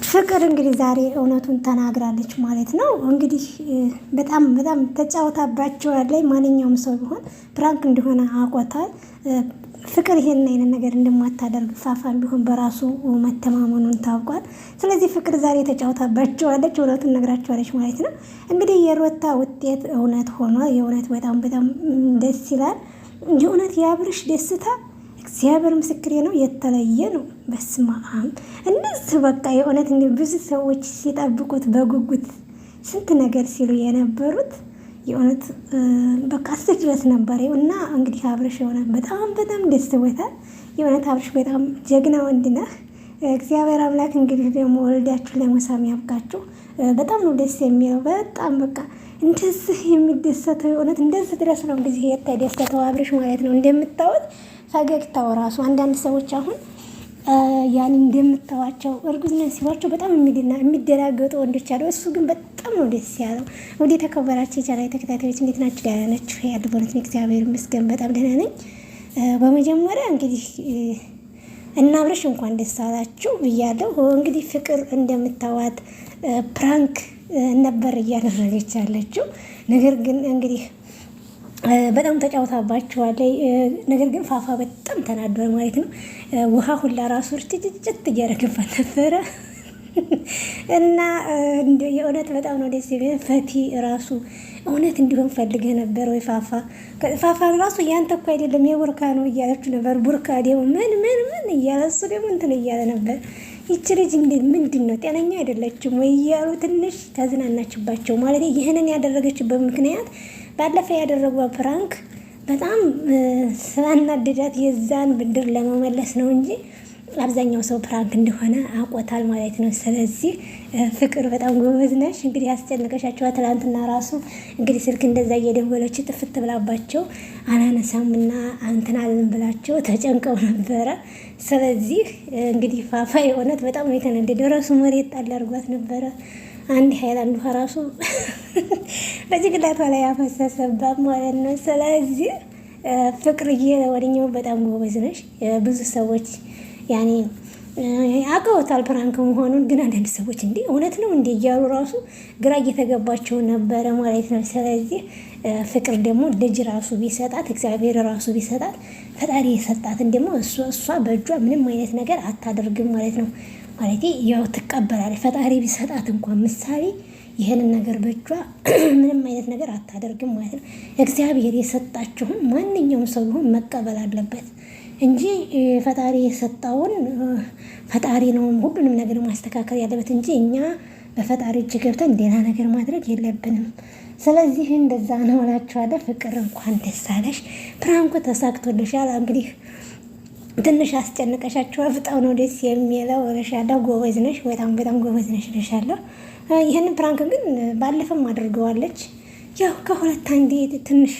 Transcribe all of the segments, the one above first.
ፍቅር እንግዲህ ዛሬ እውነቱን ተናግራለች ማለት ነው። እንግዲህ በጣም በጣም ተጫውታባቸዋለች። ማንኛውም ሰው ቢሆን ፕራንክ እንደሆነ አውቆታል። ፍቅር ይሄን አይነት ነገር እንደማታደርግ ፋፋን ቢሆን በራሱ መተማመኑን ታውቋል። ስለዚህ ፍቅር ዛሬ ተጫውታባቸዋለች፣ እውነቱን ነግራቸዋለች ማለት ነው። እንግዲህ የሩታ ውጤት እውነት ሆኗል። የእውነት በጣም በጣም ደስ ይላል። የእውነት የአብርሽ ደስታ እግዚአብሔር ምስክሬ ነው፣ የተለየ ነው። በስመ አብ እንደዚህ በቃ የእውነት እንደ ብዙ ሰዎች ሲጠብቁት በጉጉት ስንት ነገር ሲሉ የነበሩት የእውነት በቃ ድረስ ነበር እና እንግዲህ አብርሽ የሆነ በጣም በጣም ደስ ብሎታል። የእውነት አብርሽ በጣም ጀግና ወንድ ነህ። እግዚአብሔር አምላክ እንግዲህ ደግሞ ወልዳችሁ ለመሳም ያብቃችሁ። በጣም ነው ደስ የሚለው። በጣም በቃ እንደዚህ የሚደሰተው የእውነት እንደዚህ ድረስ ነው ጊዜ የተደሰተው አብርሽ ማለት ነው። እንደምታዩት ፈገግታው ራሱ አንዳንድ ሰዎች አሁን ያን እንደምታዋቸው እርጉዝ ነን ሲሏቸው በጣም የሚደናገጡ ወንዶች አሉ። እሱ ግን በጣም ነው ደስ ያለው። ወደ ተከበራችሁ የቻናሌ ተከታታዮች እንዴት ናችሁ? ደህና ናችሁ? ያለበት እግዚአብሔር ይመስገን በጣም ደህና ነኝ። በመጀመሪያ እንግዲህ እና አብርሽ እንኳን ደስ አላችሁ ብያለሁ። እንግዲህ ፍቅር እንደምታዋት ፕራንክ ነበር እያደረገች ያለችው። ነገር ግን እንግዲህ በጣም ተጫውታባቸዋለች። ነገር ግን ፋፋ በጣም ተናዷል ማለት ነው። ውሃ ሁላ ራሱ ርጭጭጭት እያደረገባት ነበረ እና የእውነት በጣም ነው ደስ የሚል። ፈቲ ራሱ እውነት እንዲሆን ፈልገ ነበር ወይ ፋፋ ራሱ ያንተ እኮ አይደለም የቡርካ ነው እያለችው ነበር። ቡርካ ደግሞ ምን እያለ እሱ ደግሞ እንትን እያለ ነበር። ይቺ ልጅ ምንድን ነው ጤነኛ አይደለችም ወይ እያሉ ትንሽ ተዝናናችባቸው ማለት ነው። ይህንን ያደረገችበት ምክንያት ባለፈ ያደረጓት ፕራንክ በጣም ስላናደዳት የዛን ብድር ለመመለስ ነው እንጂ አብዛኛው ሰው ፕራንክ እንደሆነ አውቆታል ማለት ነው። ስለዚህ ፍቅር በጣም ጎበዝ ነሽ። እንግዲህ አስጨነቀሻቸዋ። ትላንትና ራሱ እንግዲህ ስልክ እንደዛ እየደወለች ጥፍት ብላባቸው አላነሳምና እንትን አለን ብላቸው ተጨንቀው ነበረ። ስለዚህ እንግዲህ ፋፋ የእውነት በጣም ነው የተነደደው። ራሱ መሬት ጣል አድርጓት ነበረ። አንድ ሃይላንድ ውሃ ራሱ በጭንቅላቷ ላይ ያፈሰሰባት ማለት ነው። ስለዚህ ፍቅርዬ ለወደኛው በጣም ጎበዝ ነሽ። ብዙ ሰዎች ያኔ አውቀውታል ፕራንክ መሆኑን፣ ግን አንዳንድ ሰዎች እንዴ እውነት ነው እንዴ እያሉ ራሱ ግራ እየተገባቸው ነበረ ማለት ነው። ስለዚህ ፍቅር ደግሞ ልጅ ራሱ ቢሰጣት እግዚአብሔር ራሱ ቢሰጣት ፈጣሪ የሰጣትን ደግሞ እሷ በእጇ ምንም አይነት ነገር አታደርግም ማለት ነው። ማለት ያው ትቀበላለች። ፈጣሪ ቢሰጣት እንኳን ምሳሌ ይህንን ነገር በእጇ ምንም አይነት ነገር አታደርግም ማለት ነው። እግዚአብሔር የሰጣችሁን ማንኛውም ሰው ቢሆን መቀበል አለበት እንጂ ፈጣሪ የሰጣውን ፈጣሪ ነው ሁሉንም ነገር ማስተካከል ያለበት እንጂ እኛ በፈጣሪ እጅ ገብተን ሌላ ነገር ማድረግ የለብንም። ስለዚህ እንደዛ ነው እላችኋለሁ። ፍቅር እንኳን ደስ አለሽ። ፕራንኩ ተሳክቶልሻል። እንግዲህ ትንሽ አስጨንቀሻቸዋል። በጣም ነው ደስ የሚለው እልሻለሁ። ጎበዝ ነሽ፣ በጣም በጣም ጎበዝ ነሽ እልሻለሁ። ይህንን ፕራንክ ግን ባለፈም አድርገዋለች። ያው ከሁለት አንዴ ትንሽ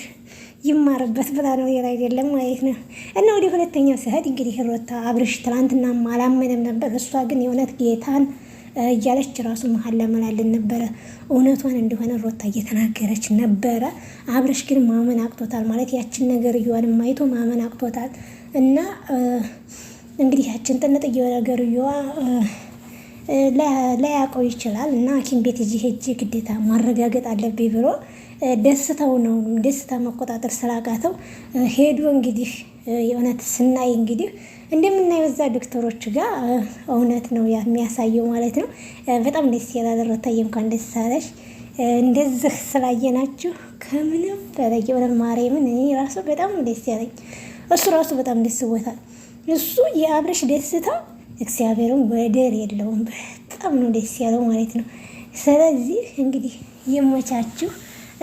ይማርበት ብላ ነው ሌላ አይደለም ማለት ነው። እና ወደ ሁለተኛው ስሄድ እንግዲህ ሩታ አብርሽ ትላንትና አላመነም ነበር። እሷ ግን የእውነት ጌታን እያለች ራሱ መሀል ለመላልን ነበረ። እውነቷን እንደሆነ ሩታ እየተናገረች ነበረ። አብርሽ ግን ማመን አቅቶታል ማለት ያችን ነገር እየዋን ማይቶ ማመን አቅቶታል። እና እንግዲህ ያችን ጥንጥዬ ነገር እየዋ ላያውቀው ይችላል። እና ሐኪም ቤት ሄጄ ግዴታ ማረጋገጥ አለብኝ ብሎ ደስታው ነው ደስታ መቆጣጠር ስላቃተው ሄዶ እንግዲህ የእውነት ስናይ እንግዲህ እንደምናየው እዛ ዶክተሮች ጋር እውነት ነው የሚያሳየው ማለት ነው። በጣም ደስ ይላል። ሩታዬ እንኳን ደስ አለሽ። እንደዚህ ስላየናችሁ ከምንም በላይ የሆነ ማርያምን እኔ ራሱ በጣም ደስ ያለኝ፣ እሱ ራሱ በጣም ደስ ቦታል። እሱ የአብርሽ ደስታ እግዚአብሔርን ወደር የለውም። በጣም ነው ደስ ያለው ማለት ነው። ስለዚህ እንግዲህ ይመቻችሁ።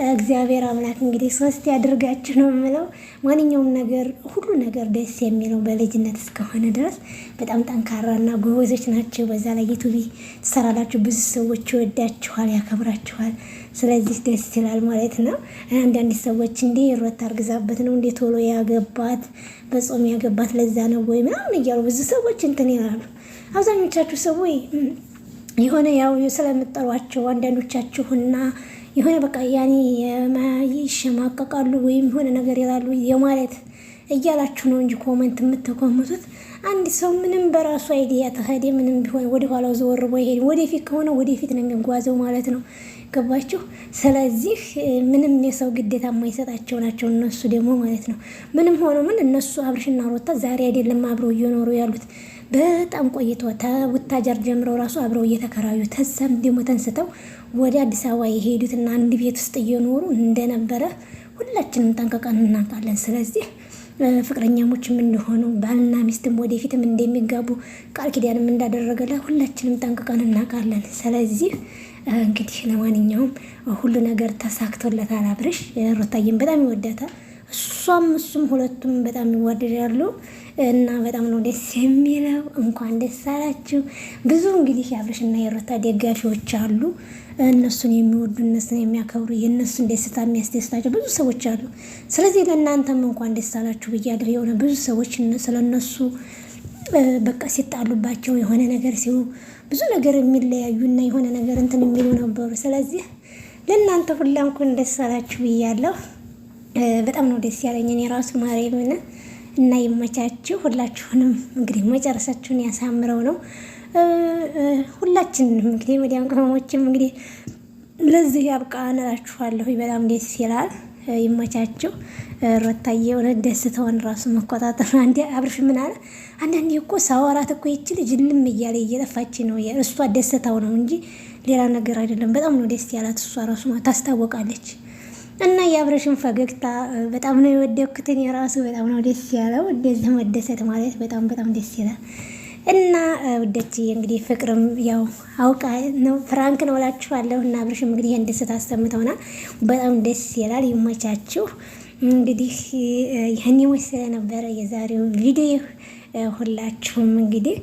እግዚአብሔር አምላክ እንግዲህ ሶስት ያድርጋችሁ ነው የምለው። ማንኛውም ነገር ሁሉ ነገር ደስ የሚለው በልጅነት እስከሆነ ድረስ በጣም ጠንካራና ጎበዞች ናቸው። በዛ ላይ ዩቲዩብ ትሰራላችሁ፣ ብዙ ሰዎች ይወዳችኋል፣ ያከብራችኋል። ስለዚህ ደስ ይላል ማለት ነው። አንዳንድ ሰዎች እንዴ ሩታ አርግዛበት ነው እንዴ ቶሎ ያገባት በጾም ያገባት ለዛ ነው ወይ ምናምን እያሉ ብዙ ሰዎች እንትን ይላሉ። አብዛኞቻችሁ ሰዎች የሆነ ያው ስለምጠሯቸው አንዳንዶቻችሁና የሆነ በቃ ያኔ ይሸማቀቃሉ ወይም የሆነ ነገር ይላሉ የማለት እያላችሁ ነው እንጂ ኮመንት የምትኮምቱት አንድ ሰው ምንም በራሱ አይዲያ ተሄደ ምንም ቢሆን ወደ ኋላው ዘወር ብሎ ይሄድ፣ ወደፊት ከሆነ ወደፊት ነው የሚጓዘው ማለት ነው። ገባችሁ? ስለዚህ ምንም የሰው ግዴታ የማይሰጣቸው ናቸው እነሱ ደግሞ ማለት ነው። ምንም ሆኖ ምን እነሱ አብርሽና ሩታ ዛሬ አይደለም አብረው እየኖሩ ያሉት በጣም ቆይቶ ተውታጀር ጀምረው ራሱ አብረው እየተከራዩ ተዛም ደግሞ ተንስተው ወደ አዲስ አበባ የሄዱትና አንድ ቤት ውስጥ እየኖሩ እንደነበረ ሁላችንም ጠንቅቀን እናውቃለን። ስለዚህ ፍቅረኛሞችም እንደሆኑ ባልና ሚስትም ወደፊትም እንደሚጋቡ ቃል ኪዳንም እንዳደረገላት ሁላችንም ጠንቅቀን እናውቃለን። ስለዚህ እንግዲህ ለማንኛውም ሁሉ ነገር ተሳክቶለታል። አብርሽ ሩታዬን በጣም ይወዳታል፣ እሱም ሁለቱም በጣም ይዋደዳሉ እና በጣም ነው ደስ የሚለው። እንኳን ደስ አላችሁ። ብዙ እንግዲህ የአብርሽና የሩታ ደጋፊዎች አሉ፣ እነሱን የሚወዱ እነሱን የሚያከብሩ የእነሱን ደስታ የሚያስደስታቸው ብዙ ሰዎች አሉ። ስለዚህ ለእናንተም እንኳን ደስ አላችሁ ብያለሁ። የሆነ ብዙ ሰዎች ስለነሱ በቃ ሲጣሉባቸው የሆነ ነገር ሲሉ ብዙ ነገር የሚለያዩና የሆነ ነገር እንትን የሚሉ ነበሩ። ስለዚህ ለእናንተ ሁላ እንኳን ደስ አላችሁ ብያለሁ። በጣም ነው ደስ ያለኝ እኔ ራሱ ማርያምን እና ይመቻችሁ። ሁላችሁንም እንግዲህ መጨረሻችሁን ያሳምረው ነው ሁላችንም እንግዲህ ወዲያም ቅመሞችም እንግዲህ ለዚህ ያብቃን እላችኋለሁ። በጣም ደስ ይላል። ይመቻችሁ። ሩታዬ የሆነ ደስታውን ራሱ መቆጣጠር አንዴ አብርሽ ምን አለ አንዳንዴ እኮ ሳወራት እኮ ይቺ ልጅ ልም እያለ እየጠፋች ነው። እሷ ደስታው ነው እንጂ ሌላ ነገር አይደለም። በጣም ነው ደስ ያላት እሷ ራሱ ታስታውቃለች። እና የአብርሽን ፈገግታ በጣም ነው የወደድኩት የራሱ በጣም ነው ደስ ያለው። እንደዚህ መደሰት ማለት በጣም በጣም ደስ ይላል። እና ውደች እንግዲህ ፍቅርም ያው አውቃ ነው ፍራንክ ነው እላችኋለሁ። እና አብርሽም እንግዲህ ይሄን ደስታ አሰምተውናል። በጣም ደስ ይላል። ይመቻችሁ። እንግዲህ ይሄን ይመስል ነበረ የዛሬው ቪዲዮ። ሁላችሁም እንግዲህ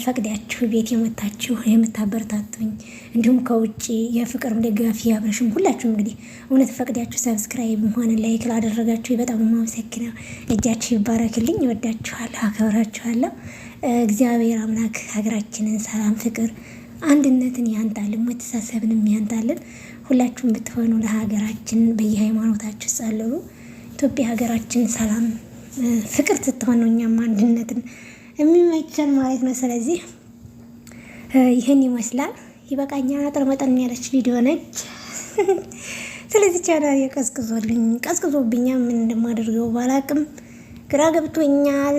ፈቅዳችሁ ቤት የመታችሁ የምታበረታቱኝ እንዲሁም ከውጭ የፍቅር ደጋፊ አብርሽም ሁላችሁም እንግዲህ እውነት ፈቅዳችሁ ሰብስክራይብ ሆነ ላይክ ላደረጋችሁ በጣም ማመሰግናለሁ። እጃችሁ ይባረክልኝ። እወዳችኋለሁ፣ አከብራችኋለሁ። እግዚአብሔር አምላክ ሀገራችንን ሰላም፣ ፍቅር፣ አንድነትን ያንጣልን፣ መተሳሰብንም ያንጣልን። ሁላችሁም ብትሆኑ ለሀገራችን በየሃይማኖታችሁ ጸልዩ። ኢትዮጵያ ሀገራችን ሰላም ፍቅር ስትሆን ነው እኛም አንድነትን የሚመቸን ማለት ነው። ስለዚህ ይህን ይመስላል። ይበቃኛል። አጥር መጠን ያለች ቪዲዮ ነች። ስለዚህ ቻናል ቀዝቅዞብኛ ምን እንደማደርገው ባላቅም ግራ ገብቶኛል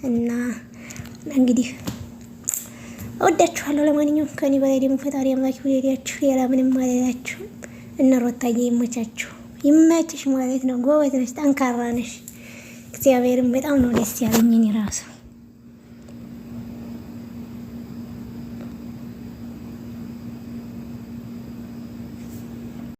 እና እንግዲህ እወዳችኋለሁ። ለማንኛውም ከኔ በላይ ደግሞ ፈጣሪ አምላክ ይወዳችሁ። ሌላ ምንም አልላችሁም። እና ሩታዬ ይመቻችሁ፣ ይመችሽ ማለት ነው። ጎበዝ ነሽ፣ ጠንካራ ነሽ። እግዚአብሔርም በጣም ነው ደስ ያለኝ እኔ ራሱ